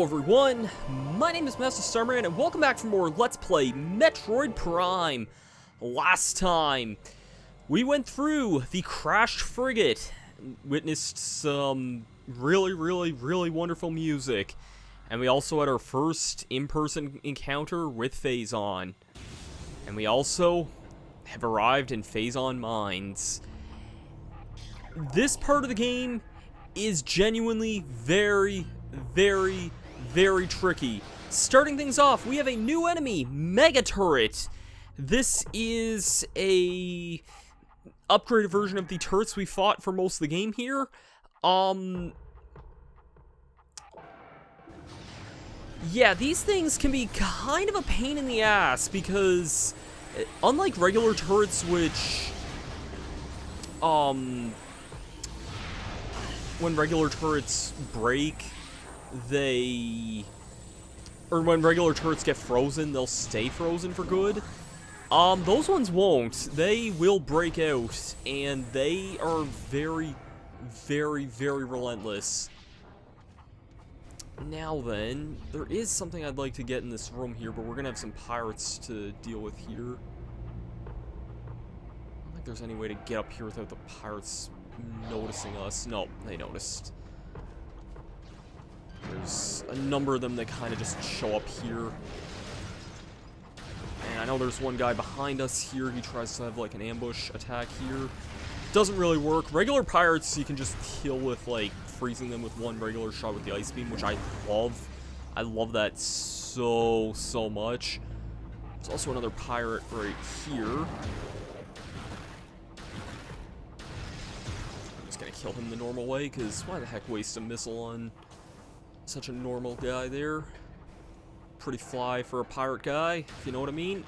Hello everyone, my name is Masterstarman and welcome back for more Let's Play Metroid Prime. Last time, we went through the crashed frigate, witnessed some really wonderful music, and we also had our first in-person encounter with Phazon. And we also have arrived in Phazon Mines. This part of the game is genuinely very tricky. Starting things off, we have a new enemy, Mega Turret. This is a upgraded version of the turrets we fought for most of the game here. Yeah, these things can be kind of a pain in the ass because unlike regular turrets, which when regular turrets break, when regular turrets get frozen, they'll stay frozen for good. Those ones won't. They will break out, and they are very relentless. Now then, there is something I'd like to get in this room here, but we're gonna have some pirates to deal with here. I don't think there's any way to get up here without the pirates noticing us. No, they noticed. There's a number of them that kind of just show up here. And I know there's one guy behind us here. He tries to have like an ambush attack here. Doesn't really work. Regular pirates you can just kill with like freezing them with one regular shot with the ice beam, which I love. I love that so much. There's also another pirate right here. Kill him the normal way, because why the heck waste a missile on such a normal guy there? Pretty fly for a pirate guy, if you know what I mean.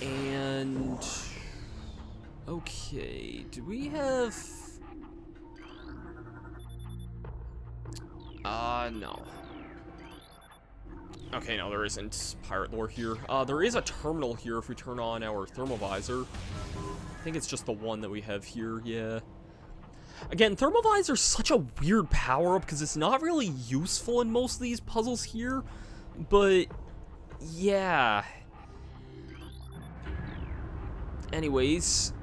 And okay, do we have no. Okay, no, there isn't pirate lore here. There is a terminal here if we turn on our thermovisor. I think it's just the one that we have here, yeah. Again, Thermovisor's such a weird power-up because it's not really useful in most of these puzzles here, but yeah. Anyways,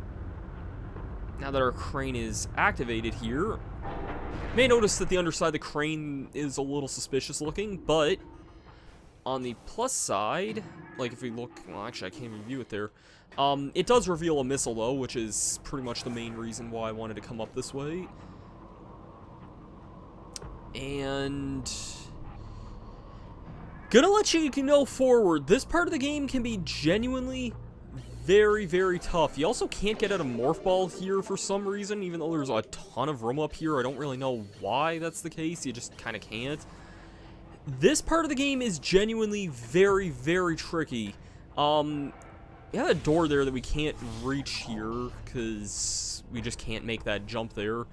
now that our crane is activated here, you may notice that the underside of the crane is a little suspicious looking, but on the plus side, like if we look, well actually I can't even view it there, it does reveal a missile though, which is pretty much the main reason why I wanted to come up this way. And gonna let you know forward, this part of the game can be genuinely very tough. You also can't get out a morph ball here for some reason, even though there's a ton of room up here. I don't really know why that's the case, you just kind of can't. This part of the game is genuinely very tricky. We have a door there that we can't reach here, because we just can't make that jump there.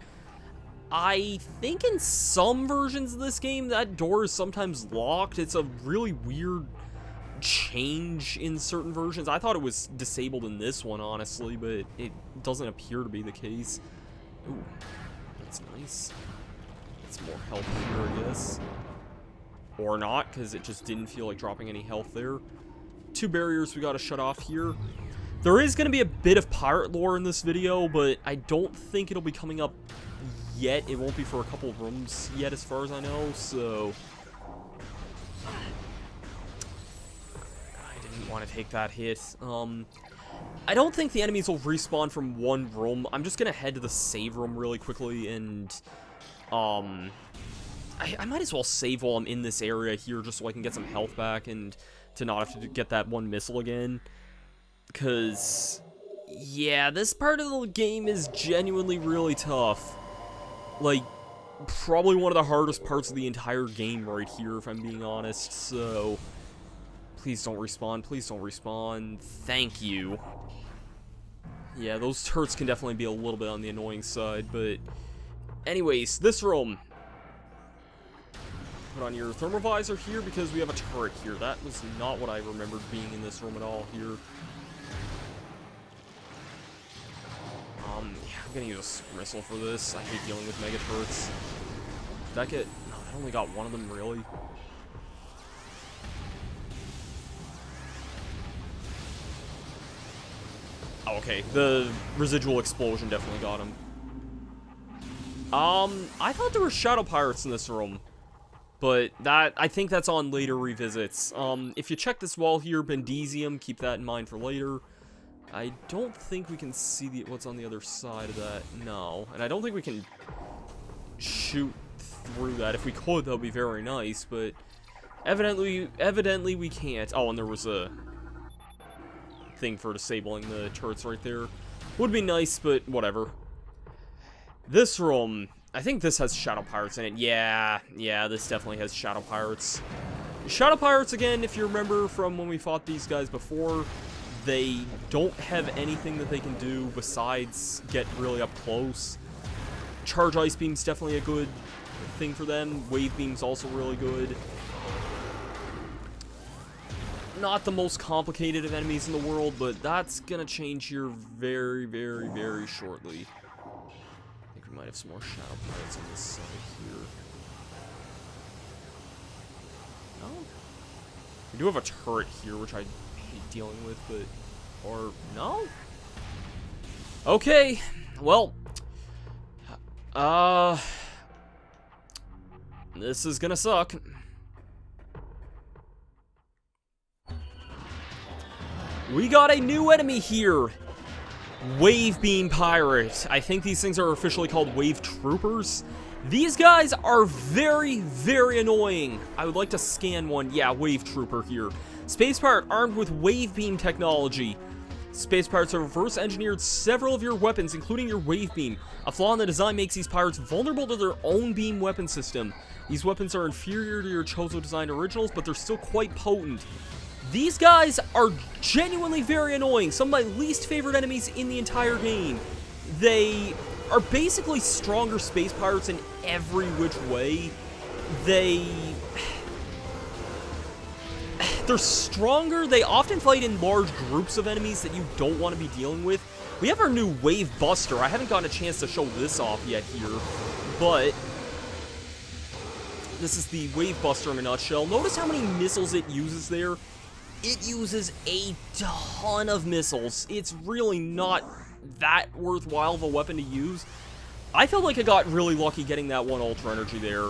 I think in some versions of this game, that door is sometimes locked. It's a really weird change in certain versions. I thought it was disabled in this one, honestly, but it doesn't appear to be the case. Ooh, that's nice. That's more health here, I guess. Or not, because it just didn't feel like dropping any health there. Two barriers we gotta shut off here. There is gonna be a bit of pirate lore in this video, but I don't think it'll be coming up yet. It won't be for a couple of rooms yet, as far as I know, so I didn't want to take that hit. I don't think the enemies will respawn from one room. I'm just gonna head to the save room really quickly, and I might as well save while I'm in this area here, just so I can get some health back and to not have to get that one missile again. Because, yeah, this part of the game is genuinely really tough. Like, probably one of the hardest parts of the entire game right here, if I'm being honest. So, please don't respawn. Please don't respawn. Thank you. Yeah, those turrets can definitely be a little bit on the annoying side, but anyways, this room. Put on your thermovisor here because we have a turret here. That was not what I remembered being in this room at all here. Yeah, I'm gonna use a missile for this. I hate dealing with mega turrets. Did that get... No, that only got one of them, really. Oh, okay, the residual explosion definitely got him. I thought there were shadow pirates in this room, but I think that's on later revisits. If you check this wall here, Bendesium, keep that in mind for later. I don't think we can see what's on the other side of that, no. And I don't think we can shoot through that. If we could, that would be very nice, but evidently we can't. Oh, and there was a thing for disabling the turrets right there. Would be nice, but whatever. This room, I think this has shadow pirates in it. Yeah, this definitely has shadow pirates. Shadow pirates, again, if you remember from when we fought these guys before, they don't have anything that they can do besides get really up close. Charge ice beam's definitely a good thing for them. Wave beam's also really good. Not the most complicated of enemies in the world, but that's gonna change here very, very, very shortly. I think we might have some more shadow pirates on this side here. No? We do have a turret here, which I hate dealing with, but... Or... No? Okay. Well... This is gonna suck. We got a new enemy here. Wave Beam Pirate. I think these things are officially called Wave Troopers. These guys are very, very annoying. I would like to scan one. Yeah, Wave Trooper here. Space Pirate armed with Wave Beam technology. Space Pirates have reverse engineered several of your weapons, including your Wave Beam. A flaw in the design makes these pirates vulnerable to their own beam weapon system. These weapons are inferior to your Chozo designed originals, but they're still quite potent. These guys are genuinely very annoying. Some of my least favorite enemies in the entire game. They are basically stronger space pirates in every which way. They're stronger. They often fight in large groups of enemies that you don't want to be dealing with. We have our new Wave Buster. I haven't gotten a chance to show this off yet here, but this is the Wave Buster in a nutshell. Notice how many missiles it uses there. It uses a ton of missiles. It's really not that worthwhile of a weapon to use. I felt like I got really lucky getting that one Ultra Energy there,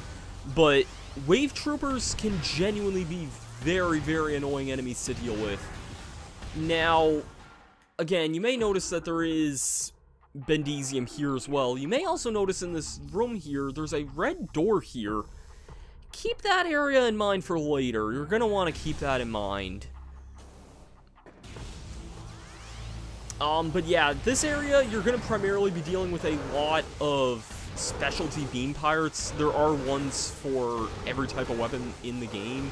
but Wave Troopers can genuinely be very, very annoying enemies to deal with. Now, again, you may notice that there is Bendesium here as well. You may also notice in this room here, there's a red door here. Keep that area in mind for later. You're going to want to keep that in mind. But yeah, this area, you're going to primarily be dealing with a lot of specialty beam pirates. There are ones for every type of weapon in the game.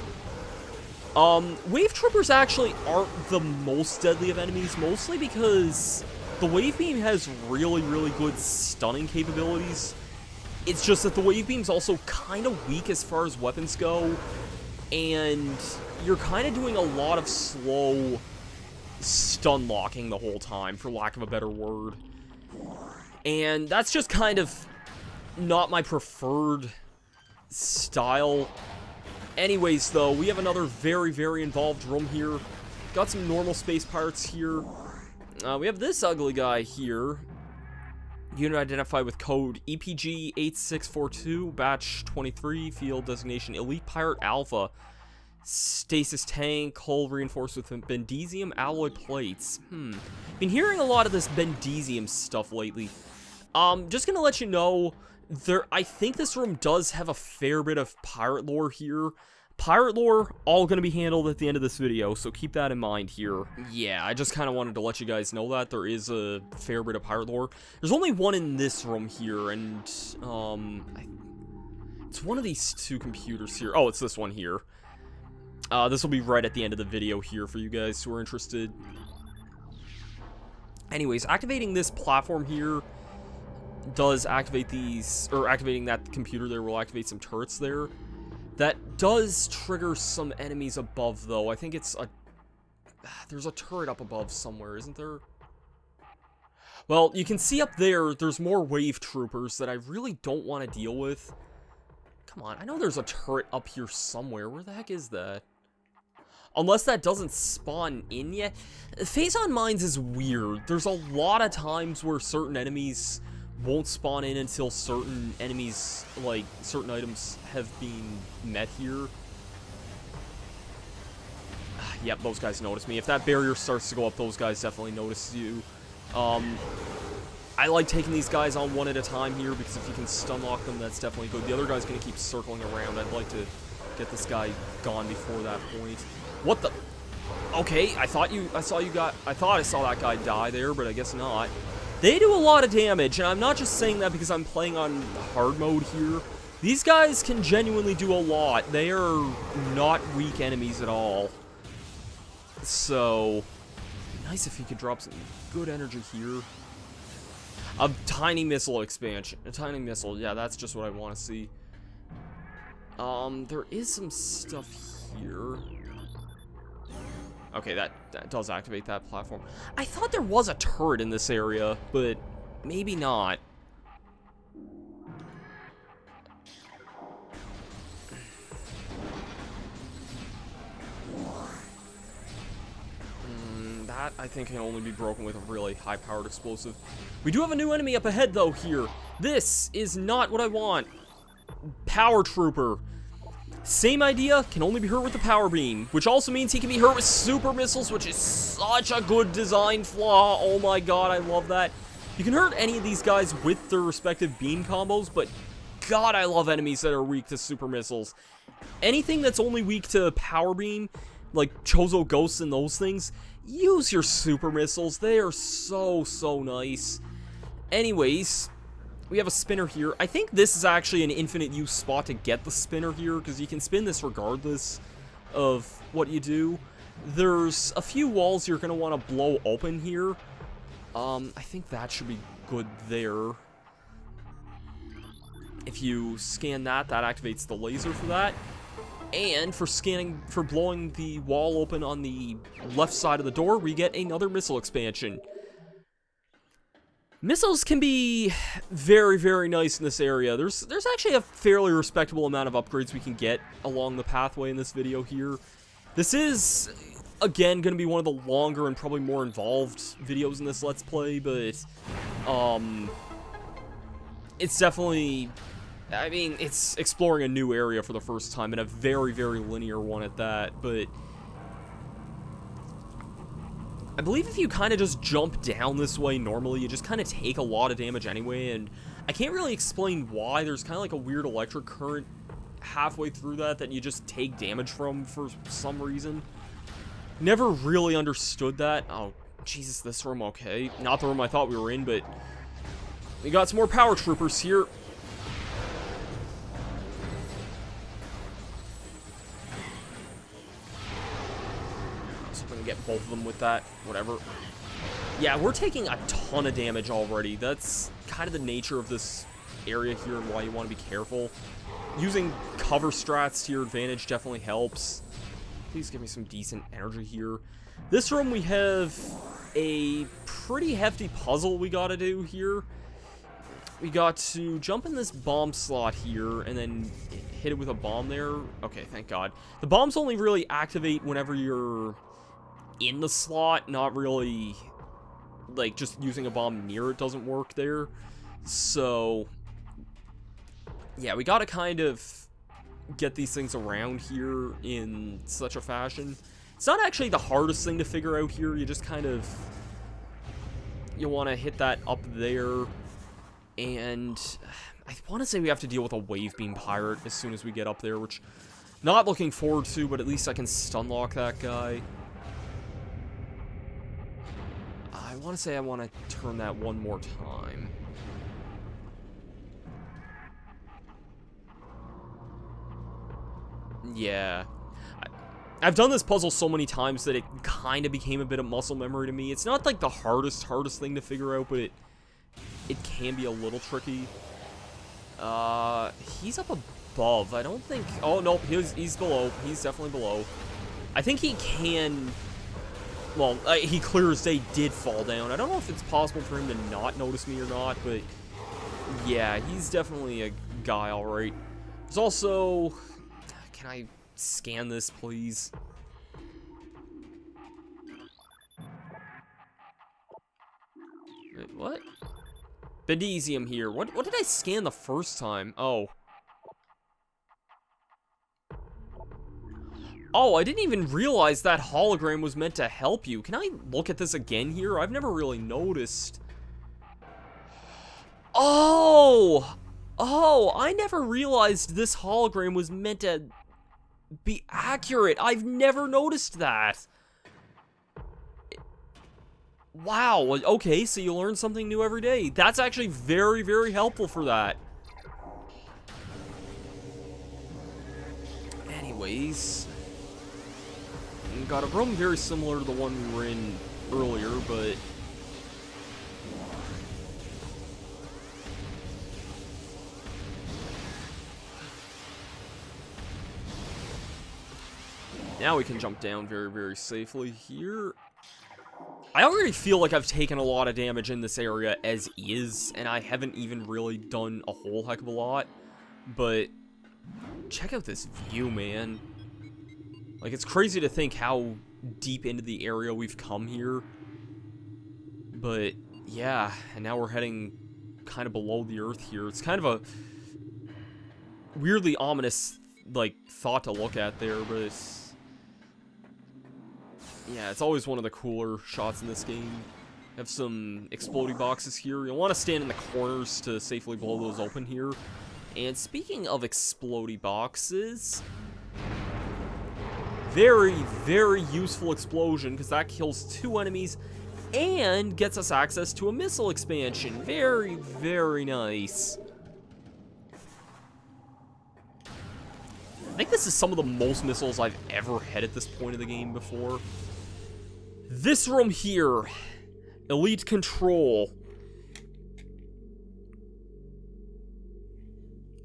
Wave Troopers actually aren't the most deadly of enemies, mostly because the Wave Beam has really, really good stunning capabilities. It's just that the Wave Beam's also kind of weak as far as weapons go, and you're kind of doing a lot of slow stun locking the whole time, for lack of a better word. And that's just kind of not my preferred style. Anyways, though, we have another very, very involved room here. Got some normal space pirates here. We have this ugly guy here. Unit identified with code EPG8642, batch 23, field designation Elite Pirate Alpha. Stasis tank, hull reinforced with Bendesium alloy plates. Been hearing a lot of this Bendesium stuff lately. Just gonna let you know, I think this room does have a fair bit of pirate lore here. Pirate lore, all gonna be handled at the end of this video, so keep that in mind here. Yeah, I just kind of wanted to let you guys know that there is a fair bit of pirate lore. There's only one in this room here, and, it's one of these two computers here. Oh, it's this one here. This will be right at the end of the video here for you guys who are interested. Anyways, activating this platform here does activate these, or activating that computer there will activate some turrets there. That does trigger some enemies above, though. I think it's there's a turret up above somewhere, isn't there? Well, you can see up there, there's more Wave Troopers that I really don't want to deal with. Come on, I know there's a turret up here somewhere. Where the heck is that? Unless that doesn't spawn in yet. Phazon Mines is weird. There's a lot of times where certain enemies won't spawn in until certain enemies, like, certain items have been met here. Yep, those guys notice me. If that barrier starts to go up, those guys definitely notice you. I like taking these guys on one at a time here, because if you can stun lock them, that's definitely good. The other guy's going to keep circling around. I'd like to get this guy gone before that point. What the? Okay, I thought I saw that guy die there, but I guess not. They do a lot of damage, and I'm not just saying that because I'm playing on hard mode here. These guys can genuinely do a lot. They are not weak enemies at all. So, nice if he could drop some good energy here. A tiny missile expansion. A tiny missile. Yeah, that's just what I want to see. There is some stuff here. Okay, that does activate that platform. I thought there was a turret in this area, but maybe not. That, I think, can only be broken with a really high-powered explosive. We do have a new enemy up ahead, though, here. This is not what I want. Power Trooper. Same idea, can only be hurt with the power beam, which also means he can be hurt with super missiles, which is such a good design flaw. Oh my god, I love that. You can hurt any of these guys with their respective beam combos, but god, I love enemies that are weak to super missiles. Anything that's only weak to power beam, like Chozo Ghosts and those things, use your super missiles. They are so, so nice. Anyways, we have a spinner here. I think this is actually an infinite use spot to get the spinner here, because you can spin this regardless of what you do. There's a few walls you're going to want to blow open here. I think that should be good there. If you scan that, that activates the laser for that. And for blowing the wall open on the left side of the door, we get another missile expansion. Missiles can be very, very nice in this area. There's actually a fairly respectable amount of upgrades we can get along the pathway in this video here. This is, again, going to be one of the longer and probably more involved videos in this Let's Play, but, it's definitely, I mean, it's exploring a new area for the first time, and a very, very linear one at that, but I believe if you kind of just jump down this way normally, you just kind of take a lot of damage anyway, and I can't really explain why. There's kind of like a weird electric current halfway through that you just take damage from for some reason. Never really understood that. Oh, Jesus, this room, okay. Not the room I thought we were in, but we got some more power troopers here. Get both of them with that, whatever. Yeah, we're taking a ton of damage already. That's kind of the nature of this area here and why you want to be careful. Using cover strats to your advantage definitely helps. Please give me some decent energy here. This room, we have a pretty hefty puzzle we gotta do here. We got to jump in this bomb slot here and then hit it with a bomb there. Okay, thank God. The bombs only really activate whenever you're in the slot, not really, like, just using a bomb near it doesn't work there. So, yeah, we gotta kind of get these things around here in such a fashion. It's not actually the hardest thing to figure out here, you just kind of, you want to hit that up there, and I want to say we have to deal with a wave beam pirate as soon as we get up there, which, not looking forward to, but at least I can stun lock that guy. I want to say I want to turn that one more time. Yeah. I've done this puzzle so many times that it kind of became a bit of muscle memory to me. It's not like the hardest thing to figure out, but it can be a little tricky. He's up above. I don't think... Oh, no, he's below. He's definitely below. I think he can... Well, he clear as day did fall down. I don't know if it's possible for him to not notice me or not, but yeah, he's definitely a guy, alright. There's also... Can I scan this, please? Wait, what? Bendezium here. What did I scan the first time? Oh. Oh, I didn't even realize that hologram was meant to help you. Can I look at this again here? I've never really noticed. Oh! Oh, I never realized this hologram was meant to be accurate. I've never noticed that. Wow, okay, so you learn something new every day. That's actually very, very helpful for that. Anyways, we got a room very similar to the one we were in earlier, but... Now we can jump down very, very safely here. I already feel like I've taken a lot of damage in this area as is, and I haven't even really done a whole heck of a lot. But check out this view, man. Like, it's crazy to think how deep into the area we've come here. But yeah, and now we're heading kind of below the earth here. It's kind of a weirdly ominous, like, thought to look at there, but it's... Yeah, it's always one of the cooler shots in this game. Have some explodey boxes here. You'll want to stand in the corners to safely blow those open here. And speaking of explodey boxes, very, very useful explosion, because that kills 2 enemies and gets us access to a missile expansion. Very, very nice. I think this is some of the most missiles I've ever had at this point of the game before. This room here, Elite Control.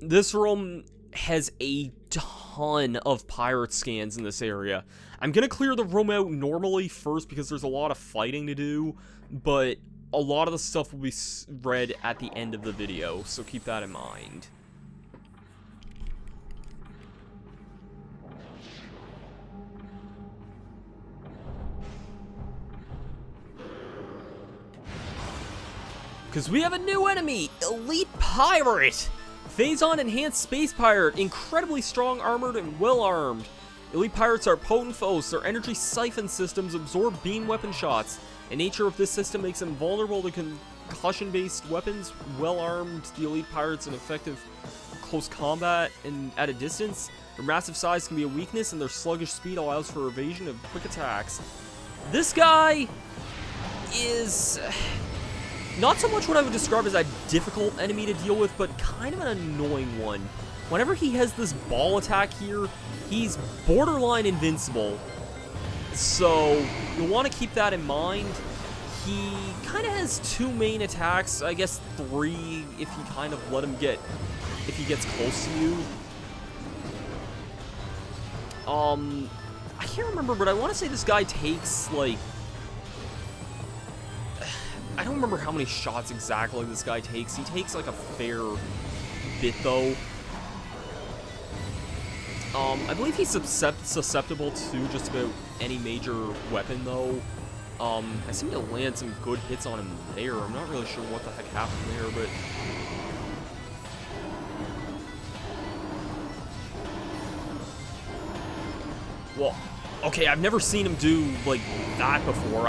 This room has a ton of pirate scans in this area. I'm gonna clear the room out normally first because there's a lot of fighting to do, but a lot of the stuff will be read at the end of the video, so keep that in mind. Because we have a new enemy, Elite Pirate! Phazon Enhanced Space Pirate, incredibly strong, armored, and well-armed. Elite Pirates are potent foes. Their energy siphon systems absorb beam weapon shots. The nature of this system makes them vulnerable to concussion-based weapons. Well-armed, the Elite Pirates in effective close combat and at a distance. Their massive size can be a weakness, and their sluggish speed allows for evasion of quick attacks. This guy is... not so much what I would describe as a difficult enemy to deal with, but kind of an annoying one. Whenever he has this ball attack here, he's borderline invincible. So, you'll want to keep that in mind. He kind of has 2 main attacks, I guess 3 if you kind of let him get, if he gets close to you. I can't remember, but I want to say this guy takes, like... I don't remember how many shots exactly this guy takes. He takes, like, a fair bit, though. I believe he's susceptible to just about any major weapon, though. I seem to land some good hits on him there. I'm not really sure what the heck happened there, but... well, okay, I've never seen him do, like, that before.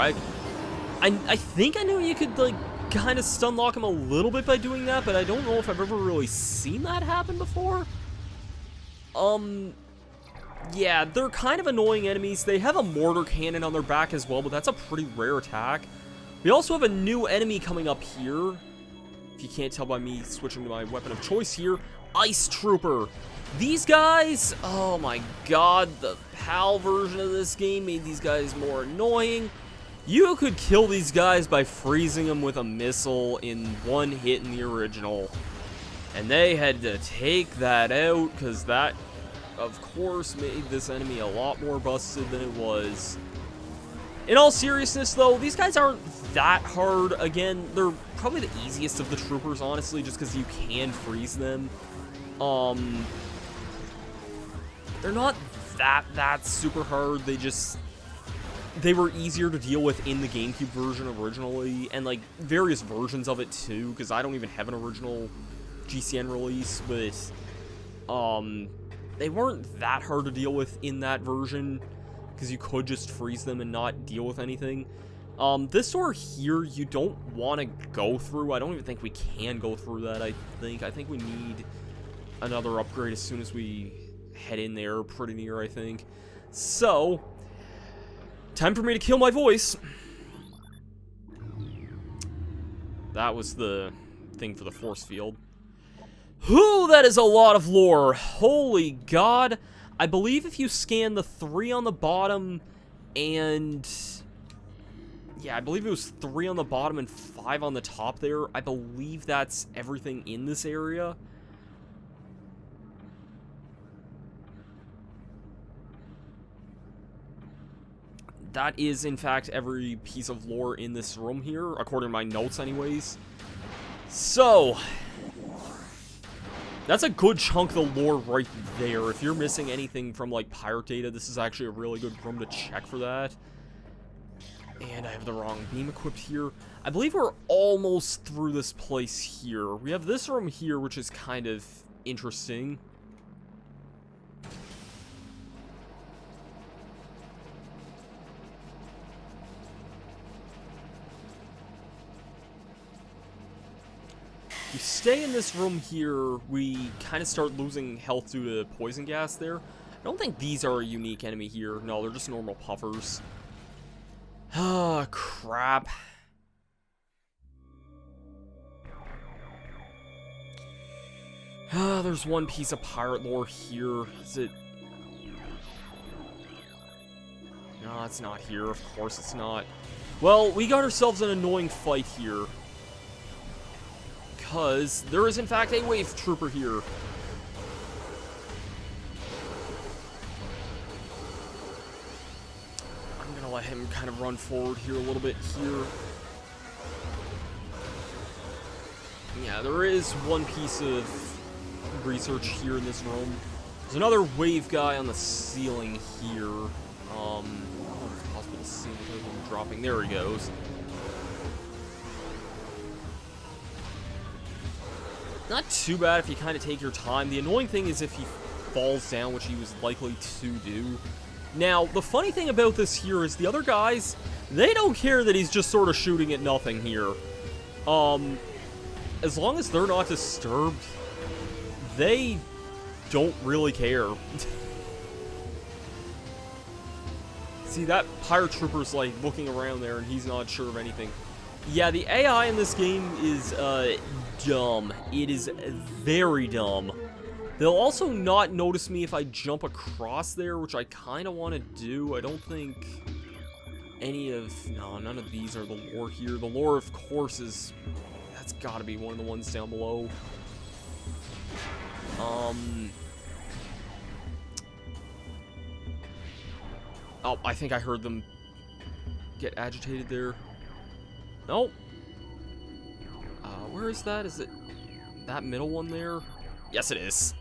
I think I knew you could, like, kind of stun lock him a little bit by doing that, but I don't know if I've ever really seen that happen before. Yeah, they're kind of annoying enemies. They have a mortar cannon on their back as well, but that's a pretty rare attack. We also have a new enemy coming up here. If you can't tell by me switching to my weapon of choice here, Ice Trooper. These guys, oh my god, the PAL version of this game made these guys more annoying. You could kill these guys by freezing them with a missile in 1 hit in the original. And they had to take that out, because that, of course, made this enemy a lot more busted than it was. In all seriousness, though, these guys aren't that hard. Again, they're probably the easiest of the troopers, honestly, just because you can freeze them. they're not that super hard. They were easier to deal with in the GameCube version originally, and like various versions of it too, because I don't even have an original GCN release, but they weren't that hard to deal with in that version, because you could just freeze them and not deal with anything. This door here, you don't want to go through. I don't even think we can go through that, I think we need another upgrade as soon as we head in there, pretty near, I think. So, time for me to kill my voice. That was the thing for the force field. Whew, that is a lot of lore. Holy God. I believe if you scan the 3 on the bottom and... yeah, I believe it was 3 on the bottom and 5 on the top there. I believe that's everything in this area. That is, in fact, every piece of lore in this room here, according to my notes anyways. So, that's a good chunk of the lore right there. If you're missing anything from, like, pirate data, this is actually a really good room to check for that. And I have the wrong beam equipped here. I believe we're almost through this place here. We have this room here, which is kind of interesting. You stay in this room here, we kind of start losing health due to poison gas there. I don't think these are a unique enemy here. No, they're just normal puffers. Ah, crap. Ah, there's one piece of pirate lore here. Is it... no, it's not here. Of course it's not. Well, we got ourselves an annoying fight here. Because there is, in fact, a wave trooper here. I'm going to let him kind of run forward here a little bit here. Yeah, there is one piece of research here in this room. There's another wave guy on the ceiling here. I don't know if it's possible to see him dropping. There he goes. Not too bad if you kind of take your time. The annoying thing is if he falls down, which he was likely to do. Now, the funny thing about this here is the other guys, they don't care that he's just sort of shooting at nothing here. As long as they're not disturbed, they don't really care. See, that pirate trooper's like looking around there and he's not sure of anything. Yeah, the AI in this game is dumb. It is very dumb. They'll also not notice me if I jump across there, which I kind of want to do. I don't think any of... no, none of these are the lore here. The lore, of course, is... that's got to be one of the ones down below. Oh, I think I heard them get agitated there. Nope. Where is that? Is it that middle one there? Yes, it is.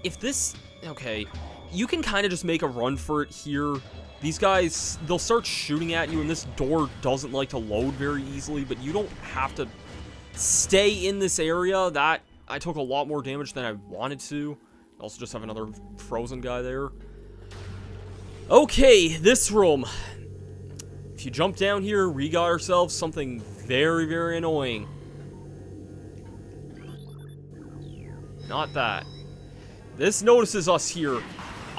If this... okay. You can kind of just make a run for it here. These guys, they'll start shooting at you, and this door doesn't like to load very easily, but you don't have to stay in this area. That, I took a lot more damage than I wanted to. I also just have another frozen guy there. Okay, this room. If you jump down here, we got ourselves something very, very annoying. Not that. This notices us here.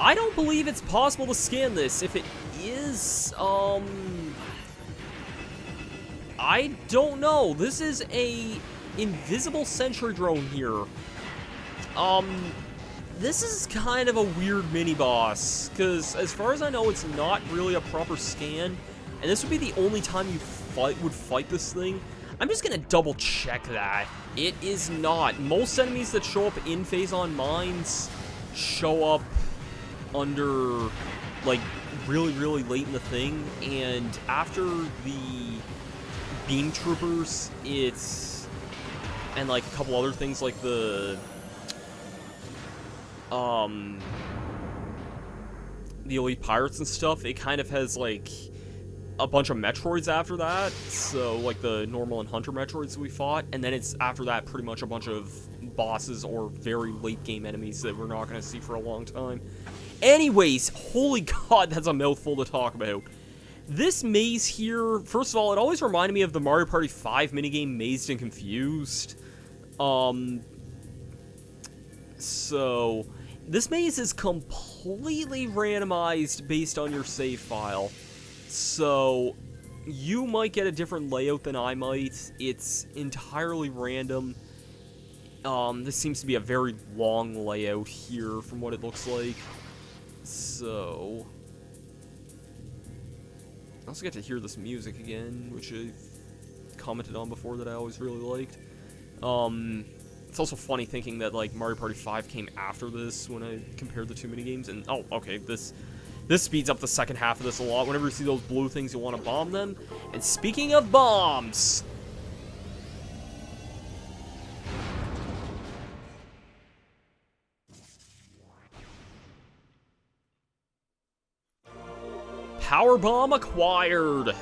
I don't believe it's possible to scan this. If it is, I don't know. This is a invisible sentry drone here. This is kind of a weird mini-boss, because as far as I know, it's not really a proper scan, and this would be the only time you would fight this thing. I'm just gonna double check that. It is not. Most enemies that show up in Phazon Mines show up under, like, really, really late in the thing, and after the beam troopers, it's, and like a couple other things like the, the Elite Pirates and stuff, it kind of has, like, a bunch of Metroids after that. So, like, the normal and Hunter Metroids that we fought. And then it's, after that, pretty much a bunch of bosses or very late-game enemies that we're not going to see for a long time. Anyways, holy god, that's a mouthful to talk about. This maze here, first of all, it always reminded me of the Mario Party 5 minigame Mazed and Confused. So, this maze is completely randomized based on your save file. So, you might get a different layout than I might. It's entirely random. This seems to be a very long layout here from what it looks like. So, I also get to hear this music again, which I've commented on before that I always really liked. It's also funny thinking that, like, Mario Party 5 came after this when I compared the two minigames, and, oh, okay, this speeds up the second half of this a lot. Whenever you see those blue things, you want to bomb them. And speaking of bombs, Power Bomb acquired.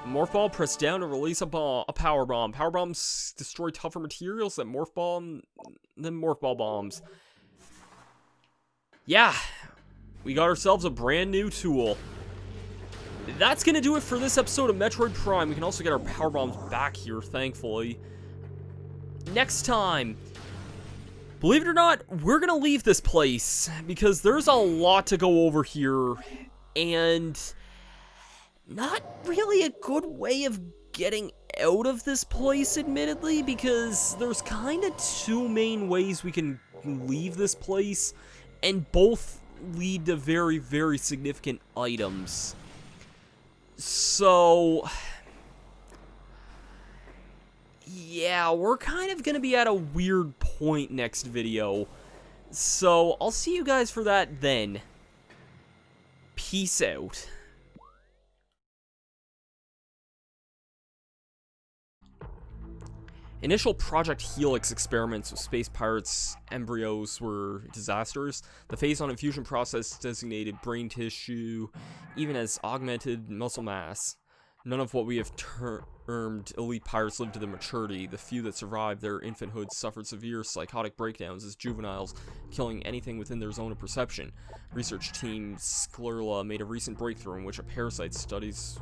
Morph Ball, press down to release a Power Bomb. Power Bombs destroy tougher materials than Morph Ball bombs. Yeah, we got ourselves a brand new tool. That's gonna do it for this episode of Metroid Prime. We can also get our Power Bombs back here, thankfully. Next time, believe it or not, we're gonna leave this place because there's a lot to go over here, and not really a good way of getting out of this place, admittedly, because there's kind of two main ways we can leave this place, and both lead to very, very significant items. So, yeah, we're kind of gonna be at a weird point next video. So, I'll see you guys for that then. Peace out. Initial Project Helix experiments with space pirates' embryos were disasters. The Phazon infusion process designated brain tissue, even as augmented muscle mass. None of what we have termed elite pirates lived to their maturity. The few that survived their infanthood suffered severe psychotic breakdowns as juveniles, killing anything within their zone of perception. Research team Sclerla made a recent breakthrough in which a parasite studies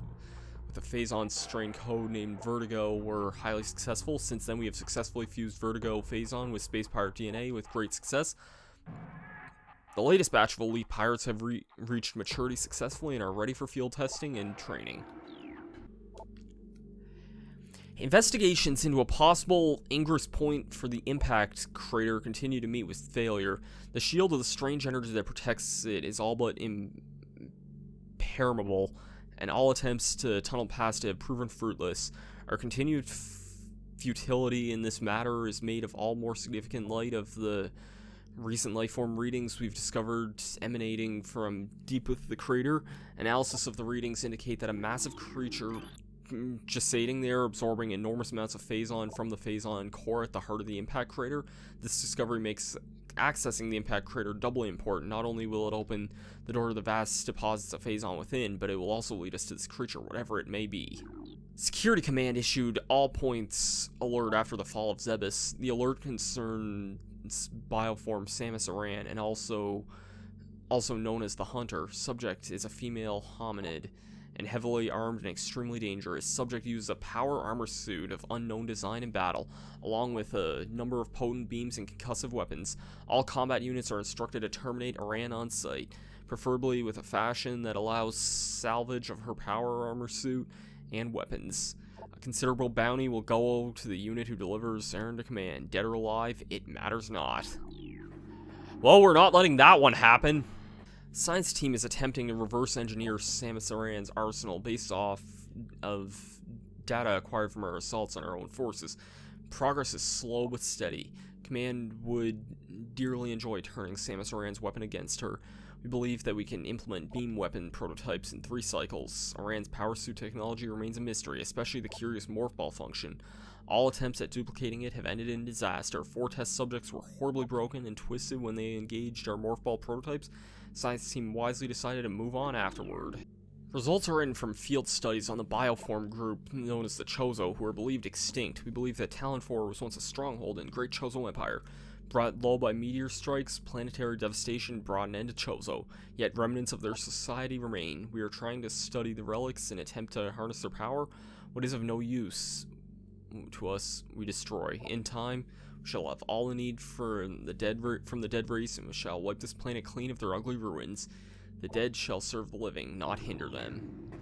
the Phazon strain codenamed Vertigo were highly successful. Since then, we have successfully fused Vertigo Phazon with Space Pirate DNA with great success. The latest batch of elite pirates have reached maturity successfully and are ready for field testing and training. Investigations into a possible ingress point for the impact crater continue to meet with failure. The shield of the strange energy that protects it is all but impermeable, and all attempts to tunnel past it have proven fruitless. Our continued futility in this matter is made of all more significant light of the recent lifeform readings we've discovered emanating from deep within the crater. Analysis of the readings indicate that a massive creature gestating there, absorbing enormous amounts of Phazon from the Phazon core at the heart of the impact crater. This discovery makes accessing the impact crater doubly important. Not only will it open the door to the vast deposits of Phazon within, but it will also lead us to this creature, whatever it may be. Security Command issued all points alert after the fall of Zebes. The alert concerns bioform Samus Aran, and also known as the Hunter. Subject is a female hominid and heavily armed and extremely dangerous. Subject uses a power armor suit of unknown design in battle, along with a number of potent beams and concussive weapons. All combat units are instructed to terminate Aran on sight, preferably with a fashion that allows salvage of her power armor suit and weapons. A considerable bounty will go to the unit who delivers errand to command. Dead or alive, it matters not. Well, we're not letting that one happen. Science team is attempting to reverse engineer Samus Aran's arsenal based off of data acquired from our assaults on our own forces. Progress is slow but steady. Command would dearly enjoy turning Samus Aran's weapon against her. We believe that we can implement beam weapon prototypes in 3 cycles. Iran's power suit technology remains a mystery, especially the curious morph ball function. All attempts at duplicating it have ended in disaster. 4 test subjects were horribly broken and twisted when they engaged our morph ball prototypes. Science team wisely decided to move on afterward. Results are in from field studies on the bioform group known as the Chozo, who are believed extinct. We believe that Talon 4 was once a stronghold in Great Chozo Empire. Brought low by meteor strikes, planetary devastation brought an end to Chozo, yet remnants of their society remain. We are trying to study the relics and attempt to harness their power. What is of no use to us, we destroy. In time, we shall have all the need from the dead race, and we shall wipe this planet clean of their ugly ruins. The dead shall serve the living, not hinder them.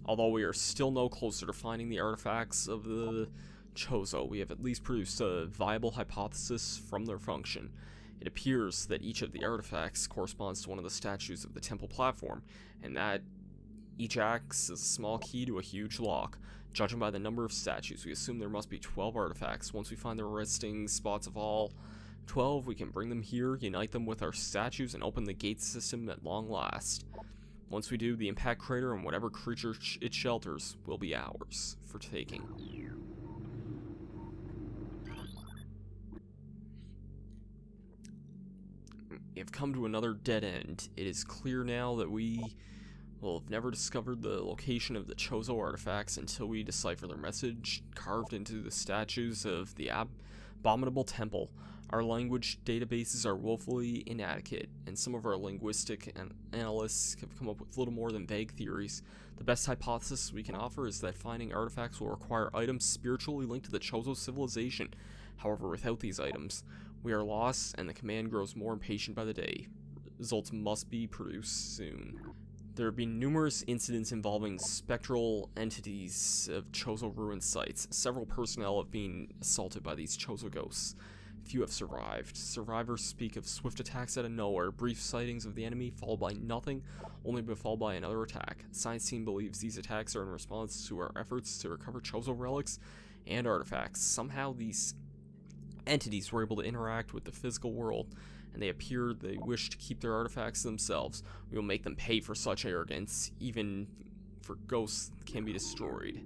Although we are still no closer to finding the artifacts of the Chozo, we have at least produced a viable hypothesis from their function. It appears that each of the artifacts corresponds to one of the statues of the temple platform, and that each acts as a small key to a huge lock. Judging by the number of statues, we assume there must be 12 artifacts. Once we find the resting spots of all 12, we can bring them here, unite them with our statues, and open the gate system at long last. Once we do, the impact crater and whatever creature it shelters will be ours for taking. We have come to another dead end. It is clear now that we will have never discovered the location of the Chozo artifacts until we decipher their message carved into the statues of the abominable temple. Our language databases are woefully inadequate, and some of our linguistic analysts have come up with little more than vague theories. The best hypothesis we can offer is that finding artifacts will require items spiritually linked to the Chozo civilization. However, without these items, we are lost, and the command grows more impatient by the day. Results must be produced soon. There have been numerous incidents involving spectral entities of Chozo ruin sites. Several personnel have been assaulted by these Chozo ghosts. Few have survived. Survivors speak of swift attacks out of nowhere, brief sightings of the enemy followed by nothing, only to be followed by another attack. The science team believes these attacks are in response to our efforts to recover Chozo relics and artifacts. Somehow these entities were able to interact with the physical world, and they appear they wish to keep their artifacts themselves. We will make them pay for such arrogance, even for ghosts can be destroyed.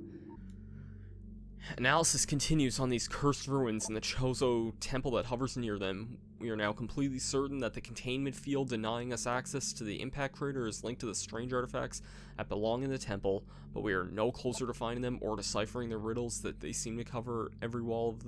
Analysis continues on these cursed ruins and the Chozo temple that hovers near them. We are now completely certain that the containment field denying us access to the impact crater is linked to the strange artifacts that belong in the temple, but we are no closer to finding them or deciphering the riddles that they seem to cover every wall of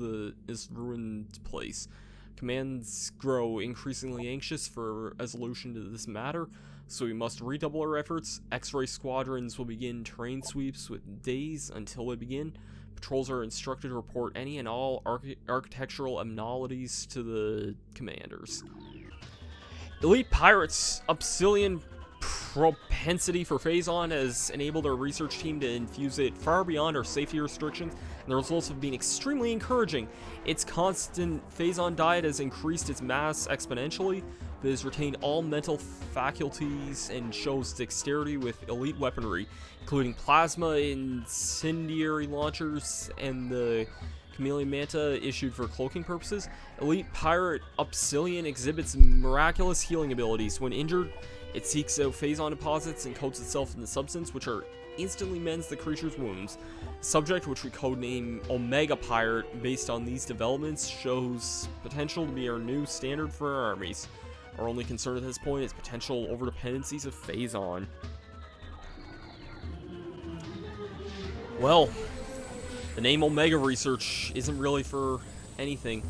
this ruined place. Commands grow increasingly anxious for resolution to this matter, so we must redouble our efforts. X-ray squadrons will begin terrain sweeps with days until they begin. Patrols are instructed to report any and all architectural abnormalities to the commanders. Elite Pirates' obsidian propensity for Phazon has enabled our research team to infuse it far beyond our safety restrictions, and the results have been extremely encouraging. Its constant Phazon diet has increased its mass exponentially, but has retained all mental faculties and shows dexterity with elite weaponry, including plasma incendiary launchers and the chameleon manta issued for cloaking purposes. Elite Pirate Obsidian exhibits miraculous healing abilities. When injured, it seeks out Phazon deposits and coats itself in the substance, which instantly mends the creature's wounds. Subject, which we codename Omega Pirate, based on these developments, shows potential to be our new standard for our armies. Our only concern at this point is potential overdependencies of Phazon. Well, the name Omega Research isn't really for anything.